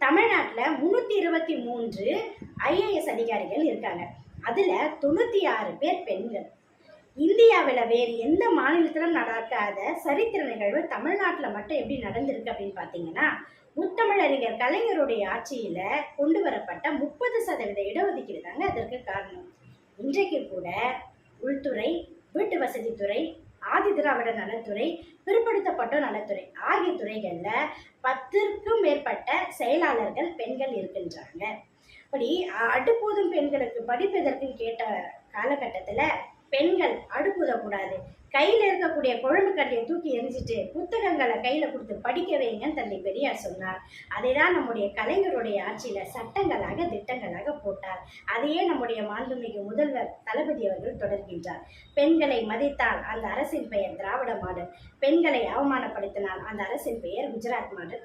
தமிழ்நாட்டில் 323 ஐஏஎஸ் அதிகாரிகள் இருக்காங்க. அதில் 96 பேர் பெண்கள். இந்தியாவில் வேறு எந்த மாநிலத்திலும் நடக்காத சரித்திர நிகழ்வு தமிழ்நாட்டில் மட்டும் எப்படி நடந்திருக்கு அப்படின்னு பார்த்தீங்கன்னா, முத்தமிழறிஞர் கலைஞருடைய ஆட்சியில் கொண்டு வரப்பட்ட 30% இடஒதுக்கீடு தாங்க அதற்கு காரணம். இன்றைக்கு கூட உள்துறை, வீட்டு வசதித்துறை, ஆதி திராவிட நலத்துறை, பிற்படுத்தப்பட்டோர் நலத்துறை ஆகிய துறைகளில் 10க்கும் மேற்பட்ட செயலாளர்கள் பெண்கள் இருக்கின்றாங்க. அப்படி அடுப்பூதும் பெண்களுக்கு படிப்பதற்குன்னு கேட்ட காலகட்டத்தில் பெண்கள் அடுப்புதக்கூடாது, கையில் இருக்கக்கூடிய குழம்பு கட்டையை தூக்கி எரிஞ்சிட்டு புத்தகங்களை கையில் கொடுத்து படிக்க வைங்கன்னு தந்தை பெரியார் சொன்னார். அதை தான் நம்முடைய கலைஞருடைய ஆட்சியில் சட்டங்களாக திட்டங்களாக போட்டார். அதையே நம்முடைய மாண்புமிகு முதல்வர் தளபதி அவர்கள் தொடர்கின்றார். பெண்களை மதித்தால் அந்த அரசின் பெயர் திராவிட மாடல், பெண்களை அவமானப்படுத்தினால் அந்த அரசின் பெயர் குஜராத் மாடல்.